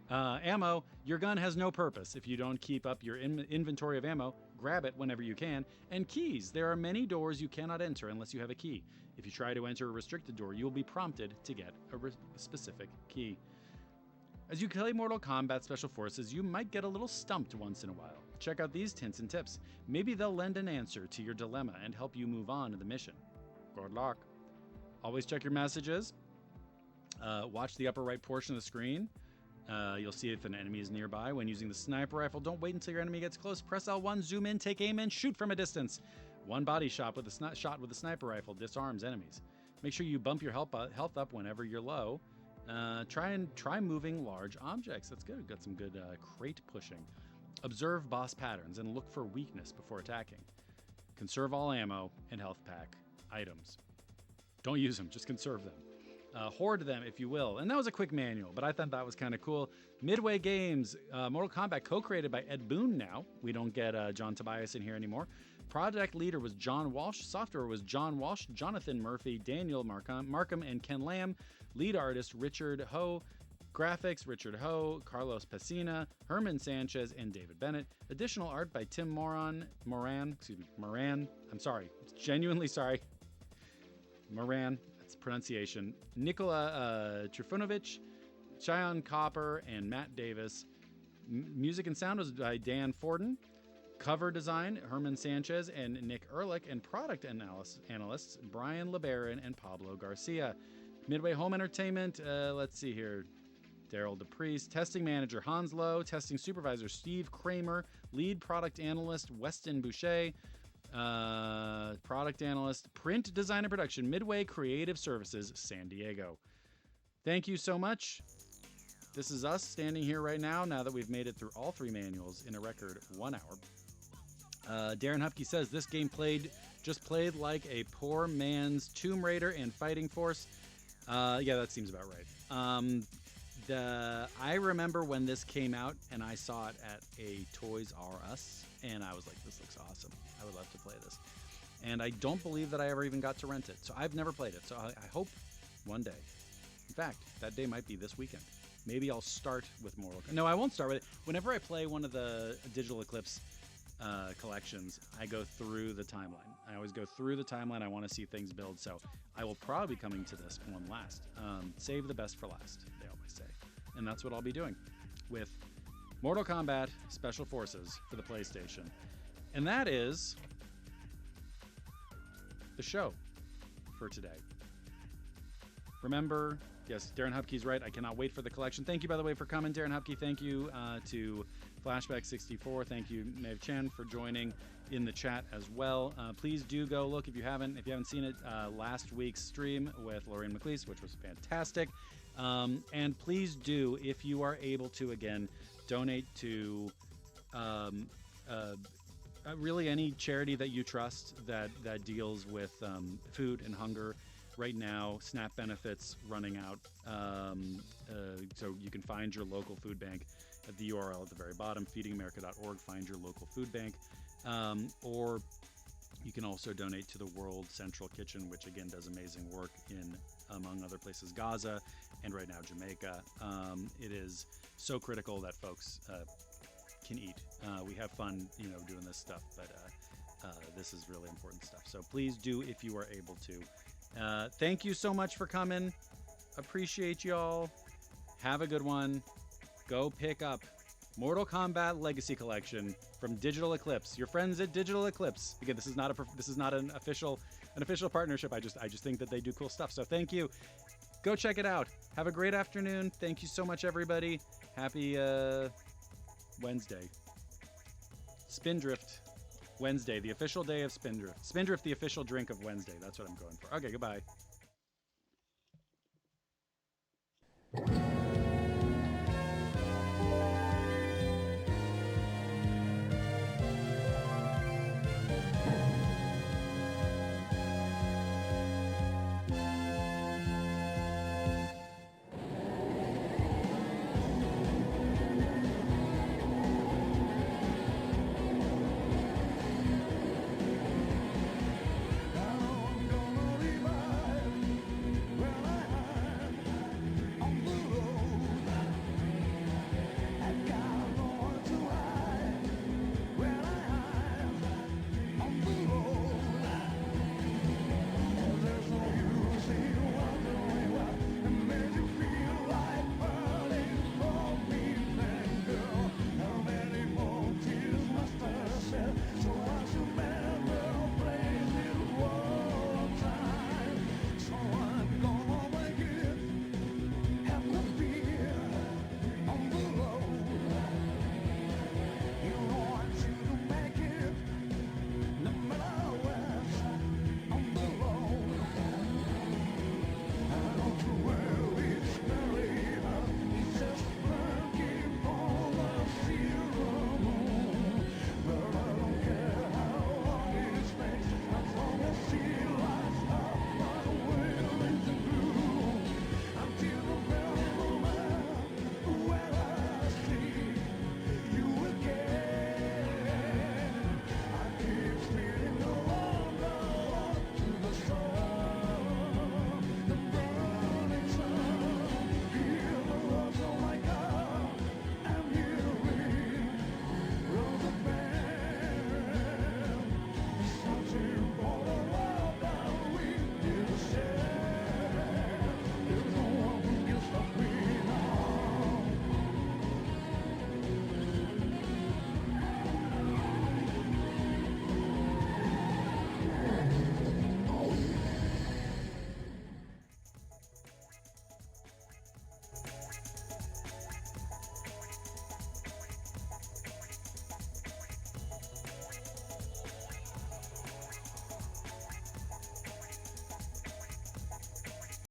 Ammo, your gun has no purpose if you don't keep up your inventory of ammo. Grab it whenever you can. And keys, there are many doors you cannot enter unless you have a key. If you try to enter a restricted door, you will be prompted to get a specific key. As you play Mortal Kombat Special Forces, you might get a little stumped once in a while. Check out these hints and tips. Maybe they'll lend an answer to your dilemma and help you move on to the mission. Good luck. Always check your messages. Watch the upper right portion of the screen. You'll see if an enemy is nearby. When using the sniper rifle, don't wait until your enemy gets close. Press L1, zoom in, take aim, and shoot from a distance. One body shot with a sniper rifle disarms enemies. Make sure you bump your health up whenever you're low. Try moving large objects. That's good. Got some good crate pushing. Observe boss patterns and look for weakness before attacking. Conserve all ammo and health pack items. Don't use them, just conserve them. Hoard them, if you will. And that was a quick manual, but I thought that was kind of cool. Midway Games, Mortal Kombat, co-created by Ed Boon now. We don't get John Tobias in here anymore. Project leader was John Walsh. Software was John Walsh, Jonathan Murphy, Daniel Markham, and Ken Lamb. Lead artist Richard Ho. Graphics, Richard Ho, Carlos Pesina, Herman Sanchez, and David Bennett. Additional art by Tim Moran. I'm sorry. Genuinely sorry. Moran. Pronunciation. Nikola Trifunovic, Cheyenne Copper, and Matt Davis. Music and sound was by Dan Forden. Cover design, Herman Sanchez and Nick Ehrlich, and product analysts, Brian LeBaron and Pablo Garcia. Midway Home Entertainment, let's see here. Daryl DePriest. Testing manager, Hans Lowe. Testing supervisor, Steve Kramer. Lead product analyst, Weston Boucher. Product analyst, print design and production, Midway Creative Services, San Diego. Thank you so much. This is us standing here right now that we've made it through all three manuals in a record 1 hour. Darren Hupke says this game played like a poor man's Tomb Raider and Fighting Force. Yeah, that seems about right. I remember when this came out and I saw it at a Toys R Us, and I was like, this looks awesome. I would love to play this. And I don't believe that I ever even got to rent it. So I've never played it. So I hope one day. In fact, that day might be this weekend. Maybe I'll start with Mortal Kombat. No, I won't start with it. Whenever I play one of the Digital Eclipse collections, I go through the timeline. I always go through the timeline. I want to see things build. So I will probably be coming to this one last. Save the best for last, they always say. And that's what I'll be doing with Mortal Kombat Special Forces for the PlayStation. And that is the show for today. Remember, yes, Darren Hupke's right. I cannot wait for the collection. Thank you, by the way, for coming, Darren Hupke. Thank you to Flashback64. Thank you, Maeve Chen, for joining in the chat as well. Please do go look if you haven't seen it. Last week's stream with Lorraine McLeese, which was fantastic. And please do, if you are able to, again, donate to really any charity that you trust that deals with food and hunger. Right now, SNAP benefits running out, so you can find your local food bank at the URL at the very bottom, feedingamerica.org. Find your local food bank, or you can also donate to the World Central Kitchen, which again does amazing work in, among other places, Gaza and right now Jamaica. It is so critical that folks can eat. We have fun, doing this stuff, but this is really important stuff. So please do if you are able to. Thank you so much for coming. Appreciate y'all. Have a good one. Go pick up Mortal Kombat Legacy Collection from Digital Eclipse. Your friends at Digital Eclipse. Again, this is not an official partnership. I just think that they do cool stuff. So thank you. Go check it out. Have a great afternoon. Thank you so much, everybody. Happy Wednesday. Spindrift Wednesday, the official day of Spindrift. Spindrift, the official drink of Wednesday. That's what I'm going for. Okay, goodbye.